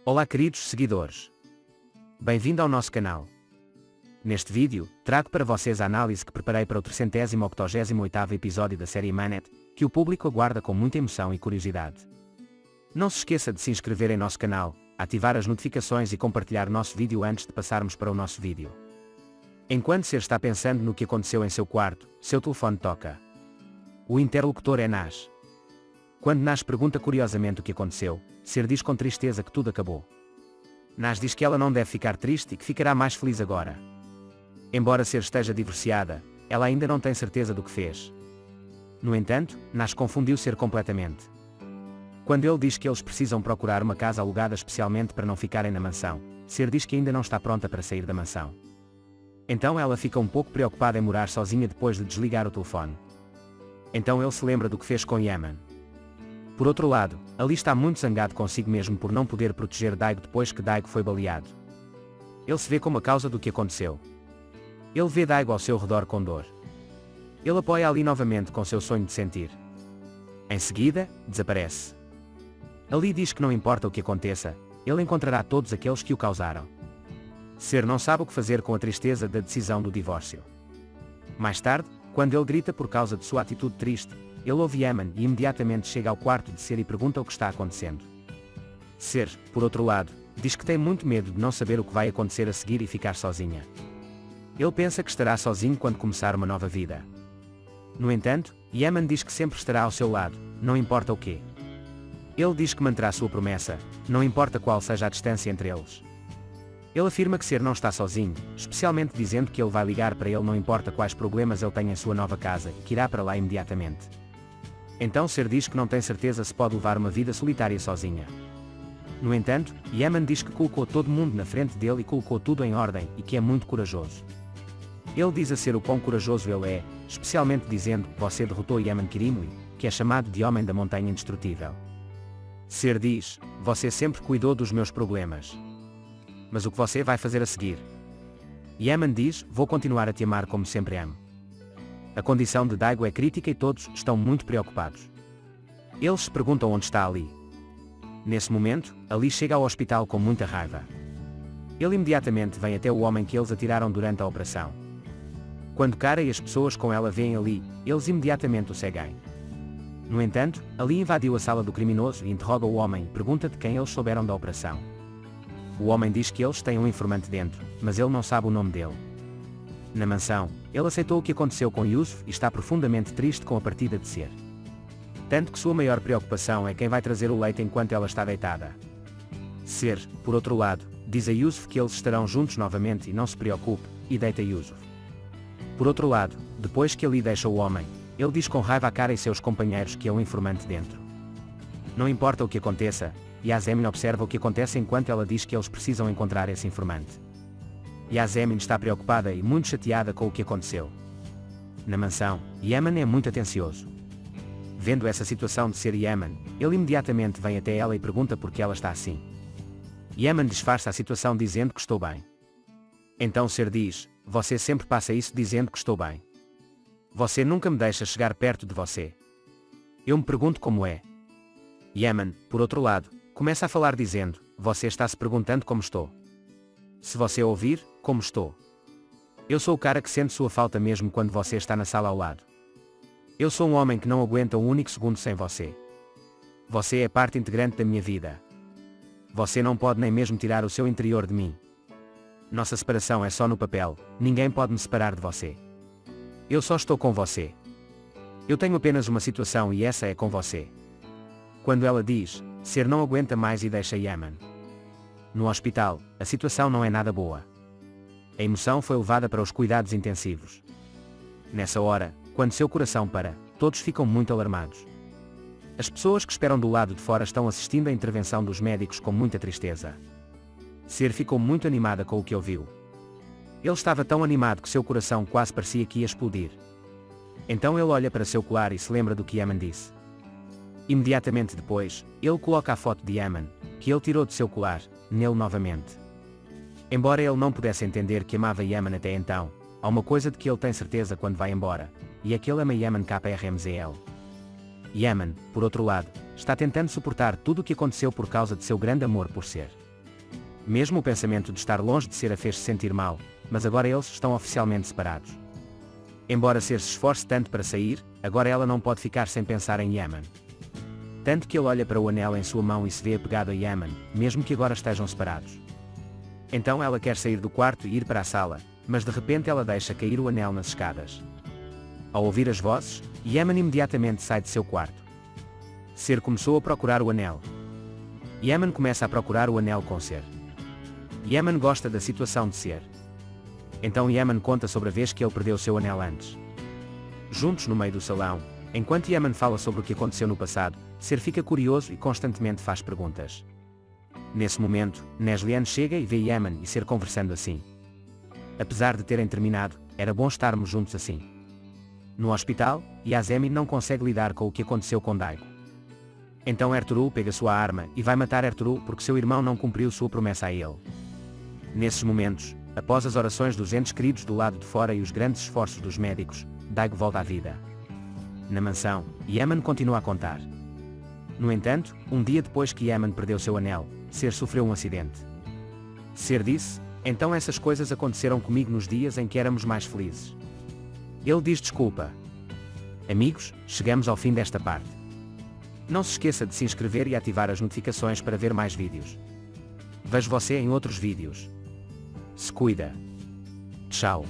Olá queridos seguidores. Bem-vindo ao nosso canal. Neste vídeo, trago para vocês a análise que preparei para o 388º episódio da série Manet, que o público aguarda com muita emoção e curiosidade. Não se esqueça de se inscrever em nosso canal, ativar as notificações e compartilhar nosso vídeo antes de passarmos para o nosso vídeo. Enquanto você está pensando no que aconteceu em seu quarto, seu telefone toca. O interlocutor é Nash. Quando Nash pergunta curiosamente o que aconteceu, Ser diz com tristeza que tudo acabou. Nash diz que ela não deve ficar triste e que ficará mais feliz agora. Embora Ser esteja divorciada, ela ainda não tem certeza do que fez. No entanto, Nash confundiu Ser completamente. Quando ele diz que eles precisam procurar uma casa alugada especialmente para não ficarem na mansão, Ser diz que ainda não está pronta para sair da mansão. Então ela fica um pouco preocupada em morar sozinha depois de desligar o telefone. Então ele se lembra do que fez com Yeman. Por outro lado, Ali está muito zangado consigo mesmo por não poder proteger Daigo depois que Daigo foi baleado. Ele se vê como a causa do que aconteceu. Ele vê Daigo ao seu redor com dor. Ele apoia Ali novamente com seu sonho de sentir. Em seguida, desaparece. Ali diz que não importa o que aconteça, ele encontrará todos aqueles que o causaram. Ser não sabe o que fazer com a tristeza da decisão do divórcio. Mais tarde, quando ele grita por causa de sua atitude triste, ele ouve Yeman e imediatamente chega ao quarto de Ser e pergunta o que está acontecendo. Ser, por outro lado, diz que tem muito medo de não saber o que vai acontecer a seguir e ficar sozinha. Ele pensa que estará sozinho quando começar uma nova vida. No entanto, Yeman diz que sempre estará ao seu lado, não importa o quê. Ele diz que manterá sua promessa, não importa qual seja a distância entre eles. Ele afirma que Ser não está sozinho, especialmente dizendo que ele vai ligar para ele não importa quais problemas ele tem em sua nova casa e que irá para lá imediatamente. Então Ser diz que não tem certeza se pode levar uma vida solitária sozinha. No entanto, Yeman diz que colocou todo mundo na frente dele e colocou tudo em ordem e que é muito corajoso. Ele diz a Ser o quão corajoso ele é, especialmente dizendo que você derrotou Yeman Kirimui, que é chamado de Homem da Montanha Indestrutível. Ser diz, você sempre cuidou dos meus problemas. Mas o que você vai fazer a seguir? Yeman diz, vou continuar a te amar como sempre amo. A condição de Daigo é crítica e todos estão muito preocupados. Eles se perguntam onde está Ali. Nesse momento, Ali chega ao hospital com muita raiva. Ele imediatamente vem até o homem que eles atiraram durante a operação. Quando Kara e as pessoas com ela veem Ali, eles imediatamente o seguem. No entanto, Ali invadiu a sala do criminoso e interroga o homem e pergunta de quem eles souberam da operação. O homem diz que eles têm um informante dentro, mas ele não sabe o nome dele. Na mansão, ele aceitou o que aconteceu com Yusuf e está profundamente triste com a partida de Ser. Tanto que sua maior preocupação é quem vai trazer o leite enquanto ela está deitada. Ser, por outro lado, diz a Yusuf que eles estarão juntos novamente e não se preocupe, e deita Yusuf. Por outro lado, depois que Ali deixa o homem, ele diz com raiva a Kara e seus companheiros que é um informante dentro. Não importa o que aconteça, Yasemin observa o que acontece enquanto ela diz que eles precisam encontrar esse informante. Yasemin está preocupada e muito chateada com o que aconteceu. Na mansão, Yeman é muito atencioso. Vendo essa situação de Ser Yeman, ele imediatamente vem até ela e pergunta por que ela está assim. Yeman disfarça a situação dizendo que estou bem. Então Ser diz, você sempre passa isso dizendo que estou bem. Você nunca me deixa chegar perto de você. Eu me pergunto como é. Yeman, por outro lado, começa a falar dizendo, você está se perguntando como estou. Se você ouvir, como estou. Eu sou o cara que sente sua falta mesmo quando você está na sala ao lado. Eu sou um homem que não aguenta um único segundo sem você. Você é parte integrante da minha vida. Você não pode nem mesmo tirar o seu interior de mim. Nossa separação é só no papel, ninguém pode me separar de você. Eu só estou com você. Eu tenho apenas uma situação e essa é com você. Quando ela diz, Ser não aguenta mais e deixa Yeman. No hospital, a situação não é nada boa. A emoção foi levada para os cuidados intensivos. Nessa hora, quando seu coração para, todos ficam muito alarmados. As pessoas que esperam do lado de fora estão assistindo à intervenção dos médicos com muita tristeza. Ser ficou muito animada com o que ouviu. Ele estava tão animado que seu coração quase parecia que ia explodir. Então ele olha para seu colar e se lembra do que Yeman disse. Imediatamente depois, ele coloca a foto de Yeman, que ele tirou de seu colar, nele novamente. Embora ele não pudesse entender que amava Yeman até então, há uma coisa de que ele tem certeza quando vai embora, e é que ele ama Yeman KRMZL. Yeman, por outro lado, está tentando suportar tudo o que aconteceu por causa de seu grande amor por Ser. Mesmo o pensamento de estar longe de Ser a fez-se sentir mal, mas agora eles estão oficialmente separados. Embora Ser se esforce tanto para sair, agora ela não pode ficar sem pensar em Yemen. Tanto que ele olha para o anel em sua mão e se vê apegado a Yemen, mesmo que agora estejam separados. Então ela quer sair do quarto e ir para a sala, mas de repente ela deixa cair o anel nas escadas. Ao ouvir as vozes, Yemen imediatamente sai de seu quarto. Ser começou a procurar o anel. Yemen começa a procurar o anel com Ser. Yemen gosta da situação de Ser. Então Yemen conta sobre a vez que ele perdeu seu anel antes. Juntos no meio do salão, enquanto Yemen fala sobre o que aconteceu no passado, Ser fica curioso e constantemente faz perguntas. Nesse momento, Neslihan chega e vê Yemen e Ser conversando assim. Apesar de terem terminado, era bom estarmos juntos assim. No hospital, Yazemi não consegue lidar com o que aconteceu com Daigo. Então Ertugrul pega sua arma e vai matar Ertugrul porque seu irmão não cumpriu sua promessa a ele. Nesses momentos, após as orações dos entes queridos do lado de fora e os grandes esforços dos médicos, Daigo volta à vida. Na mansão, Yemen continua a contar. No entanto, um dia depois que Yemen perdeu seu anel, Ser sofreu um acidente. Ser disse, então essas coisas aconteceram comigo nos dias em que éramos mais felizes. Ele diz desculpa. Amigos, chegamos ao fim desta parte. Não se esqueça de se inscrever e ativar as notificações para ver mais vídeos. Vejo você em outros vídeos. Se cuida. Tchau.